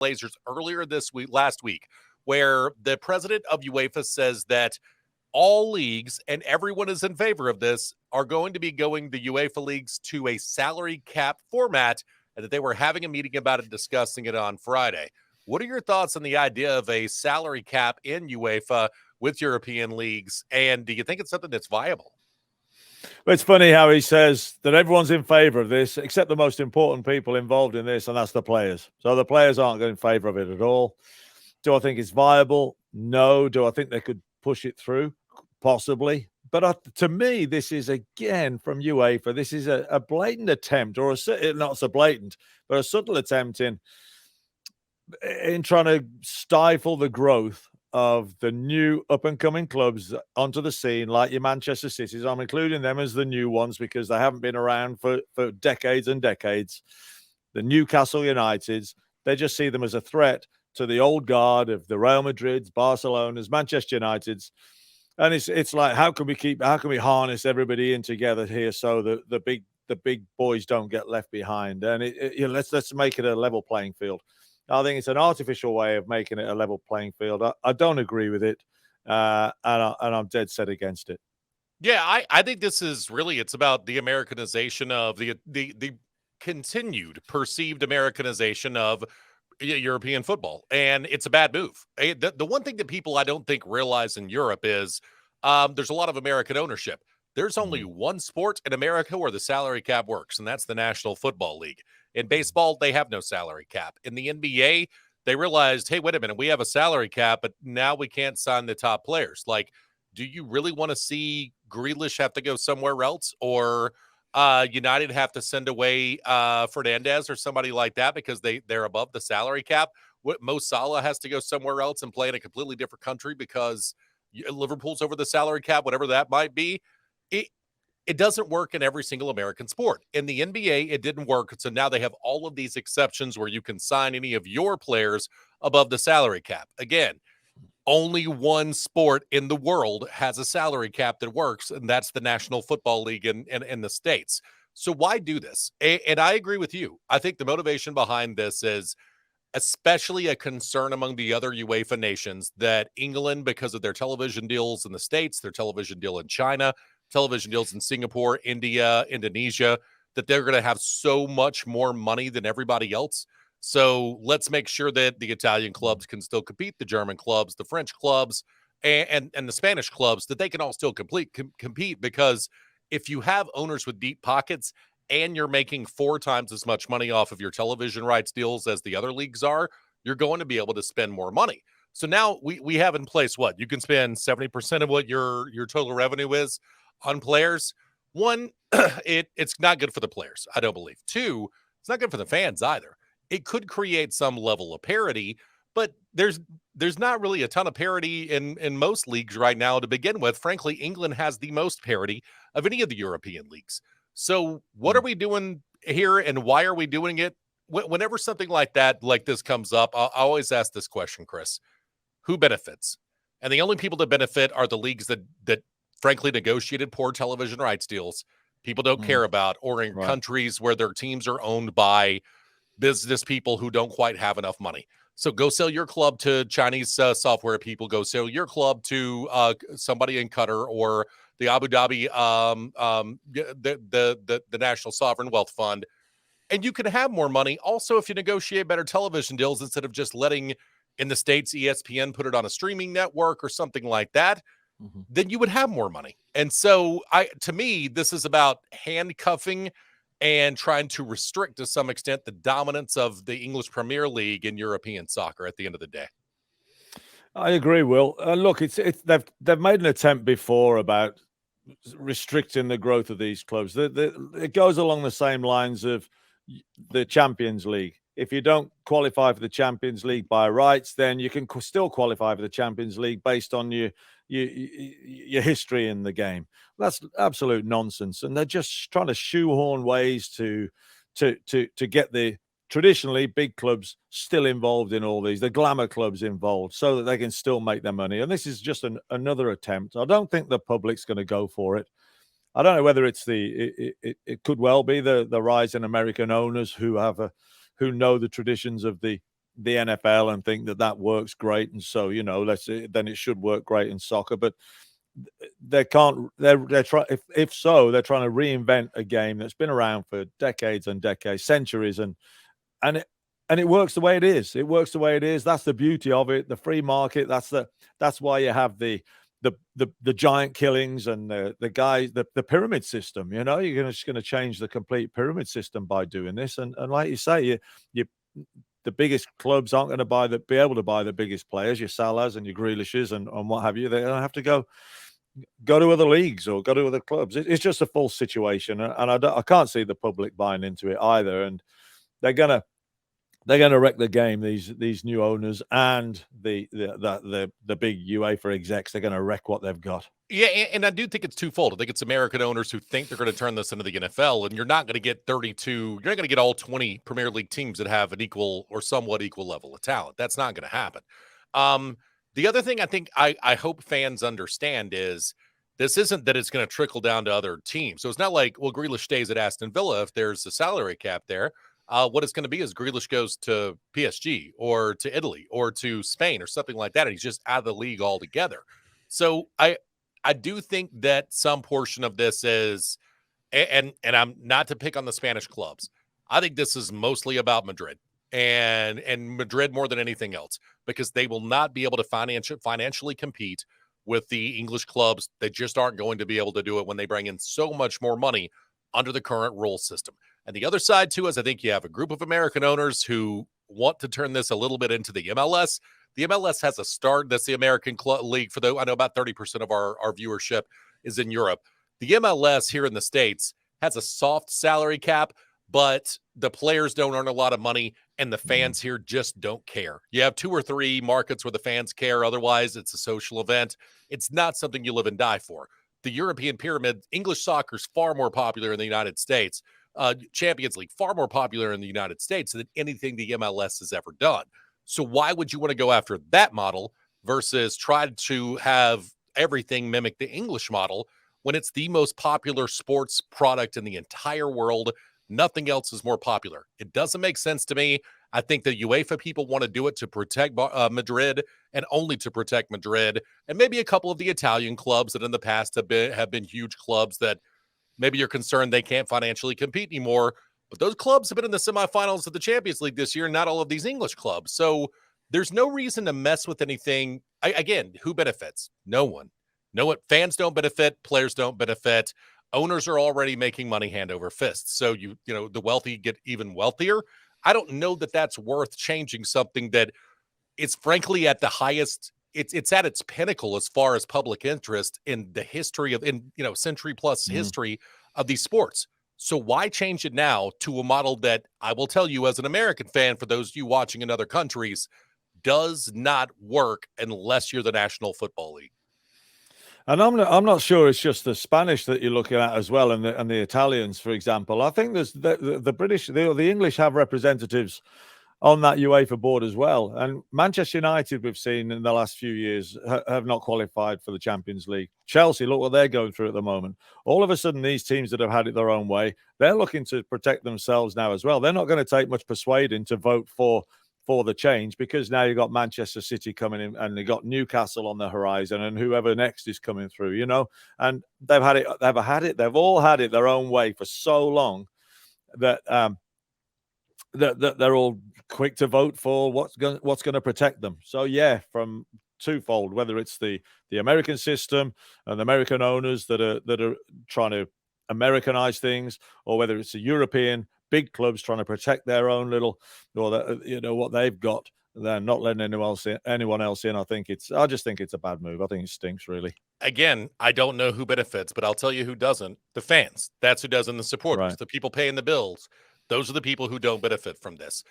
Blazers last week, where the president of UEFA says that all leagues, and everyone is in favor of this, are going to be going the UEFA leagues to a salary cap format, and that they were having a meeting about it, discussing it on Friday. What are your thoughts on the idea of a salary cap in UEFA with European leagues, and do you think it's something that's viable? It's funny how he says that everyone's in favor of this, except the most important people involved in this, and that's the players. So the players aren't in favor of it at all. Do I think it's viable? No. Do I think they could push it through? Possibly. But to me, this is, again, from UEFA, this is a blatant attempt, or not so blatant, but a subtle attempt in trying to stifle the growth of the new up-and-coming clubs onto the scene, like your Manchester Cities. I'm including them as the new ones because they haven't been around for decades and decades. The Newcastle Uniteds, they just see them as a threat to the old guard of the Real Madrids, Barcelonas, Manchester Uniteds. And it's like, how can we harness everybody in together here so that the big boys don't get left behind? And let's make it a level playing field. I think it's an artificial way of making it a level playing field. I don't agree with it, and I'm dead set against it. Yeah, I think this is really, it's about the Americanization of the continued perceived Americanization of European football, and it's a bad move. The one thing that people I don't think realize in Europe is there's a lot of American ownership. There's only one sport in America where the salary cap works, and that's the National Football League. In baseball, they have no salary cap. In the NBA, they realized, hey, wait a minute, we have a salary cap, but now we can't sign the top players. Like, do you really want to see Grealish have to go somewhere else, or United have to send away Fernandez or somebody like that because they're above the salary cap? Mo Salah has to go somewhere else and play in a completely different country because Liverpool's over the salary cap, whatever that might be. It doesn't work in every single American sport. In the NBA, it didn't work. So now they have all of these exceptions where you can sign any of your players above the salary cap. Again, only one sport in the world has a salary cap that works, and that's the National Football League in the States. So why do this? And I agree with you. I think the motivation behind this is especially a concern among the other UEFA nations that England, because of their television deals in the States, their television deal in China, television deals in Singapore, India, Indonesia, that they're going to have so much more money than everybody else. So let's make sure that the Italian clubs can still compete, the German clubs, the French clubs, and the Spanish clubs, that they can all still compete, because if you have owners with deep pockets and you're making 4 times as much money off of your television rights deals as the other leagues are, you're going to be able to spend more money. So now we have in place what? You can spend 70% of what your total revenue is on players. One, it's not good for the players, I don't believe. 2, it's not good for the fans either. It could create some level of parity, but there's not really a ton of parity in most leagues right now to begin with. Frankly, England has the most parity of any of the European leagues. So what are we doing here, and why are we doing it? Whenever something like this comes up, I always ask this question, Chris: who benefits? And the only people that benefit are the leagues that frankly negotiated poor television rights deals people don't care about, or in countries where their teams are owned by business people who don't quite have enough money. So go sell your club to Chinese software people. Go sell your club to somebody in Qatar, or the Abu Dhabi, the National Sovereign Wealth Fund, and you can have more money. Also, if you negotiate better television deals, instead of just letting, in the States, ESPN put it on a streaming network or something like that, then you would have more money. And so, to me, this is about handcuffing and trying to restrict, to some extent, the dominance of the English Premier League in European soccer at the end of the day. I agree, Will. Look, they've made an attempt before about restricting the growth of these clubs. It goes along the same lines of the Champions League. If you don't qualify for the Champions League by rights, then you can still qualify for the Champions League based on your history in the game. That's absolute nonsense, and they're just trying to shoehorn ways to get the traditionally big clubs still involved in all these, the glamour clubs involved, so that they can still make their money. And this is just another attempt. I don't think the public's going to go for it. I don't know whether it's it could well be the rise in American owners who know the traditions of the the NFL and think that that works great, and so then it should work great in soccer. But they can't. They're trying. If so, they're trying to reinvent a game that's been around for decades and decades, centuries, and it works the way it is. It works the way it is. That's the beauty of it. The free market. That's why you have the giant killings and the pyramid system. You're just going to change the complete pyramid system by doing this. And like you say, you the biggest clubs aren't going to be able to buy the biggest players, your Salahs and your Grealishes and what have you. They're going to have to go to other leagues or go to other clubs. It's just a false situation, and I can't see the public buying into it either. And they're gonna wreck the game. These new owners and the big UEFA execs, they're gonna wreck what they've got. Yeah, and I do think it's twofold. I think it's American owners who think they're going to turn this into the NFL, and you're not going to get 32. You're not going to get all 20 Premier League teams that have an equal or somewhat equal level of talent. That's not going to happen. The other thing I think I hope fans understand is this isn't that it's going to trickle down to other teams. So it's not like, well, Grealish stays at Aston Villa if there's a salary cap there. What it's going to be is Grealish goes to PSG or to Italy or to Spain or something like that, and he's just out of the league altogether. So I do think that some portion of this is, and I'm not to pick on the Spanish clubs. I think this is mostly about Madrid and Madrid more than anything else, because they will not be able to financially compete with the English clubs. They just aren't going to be able to do it when they bring in so much more money under the current rule system. And the other side too is I think you have a group of American owners who want to turn this a little bit into the MLS. The MLS has a start. That's the American League. For I know about 30% of our viewership is in Europe. The MLS here in the States has a soft salary cap, but the players don't earn a lot of money, and the fans here just don't care. You have 2 or 3 markets where the fans care. Otherwise, it's a social event. It's not something you live and die for. The European pyramid, English soccer is far more popular in the United States. Champions League, far more popular in the United States than anything the MLS has ever done. So why would you want to go after that model versus try to have everything mimic the English model when it's the most popular sports product in the entire world? Nothing else is more popular. It doesn't make sense to me. I think the UEFA people want to do it to protect Madrid and only to protect Madrid, and maybe a couple of the Italian clubs that in the past have been huge clubs that maybe you're concerned they can't financially compete anymore. But those clubs have been in the semifinals of the Champions League this year, not all of these English clubs. So there's no reason to mess with anything. Again, who benefits? No one. Fans don't benefit. Players don't benefit. Owners are already making money hand over fist. So the wealthy get even wealthier. I don't know that that's worth changing something that is frankly at the highest. It's at its pinnacle as far as public interest in the history of century plus history of these sports. So why change it now to a model that I will tell you as an American fan, for those of you watching in other countries, does not work unless you're the National Football League. And I'm not sure it's just the Spanish that you're looking at as well, and the Italians, for example. I think there's the British, the English have representatives on that UEFA board as well. And Manchester United, we've seen in the last few years, have not qualified for the Champions League. Chelsea, look what they're going through at the moment. All of a sudden, these teams that have had it their own way, they're looking to protect themselves now as well. They're not going to take much persuading to vote for the change, because now you've got Manchester City coming in and they've got Newcastle on the horizon and whoever next is coming through, and they've all had it their own way for so long that that they're all quick to vote for what's going to protect them. So yeah, from twofold, whether it's the American system and the American owners that are trying to Americanize things, or whether it's the European big clubs trying to protect their own little, or what they've got, they're not letting anyone else in. I just think it's a bad move. I think it stinks, really. Again, I don't know who benefits, but I'll tell you who doesn't. The fans. That's who doesn't. The supporters, right. The people paying the bills. Those are the people who don't benefit from this.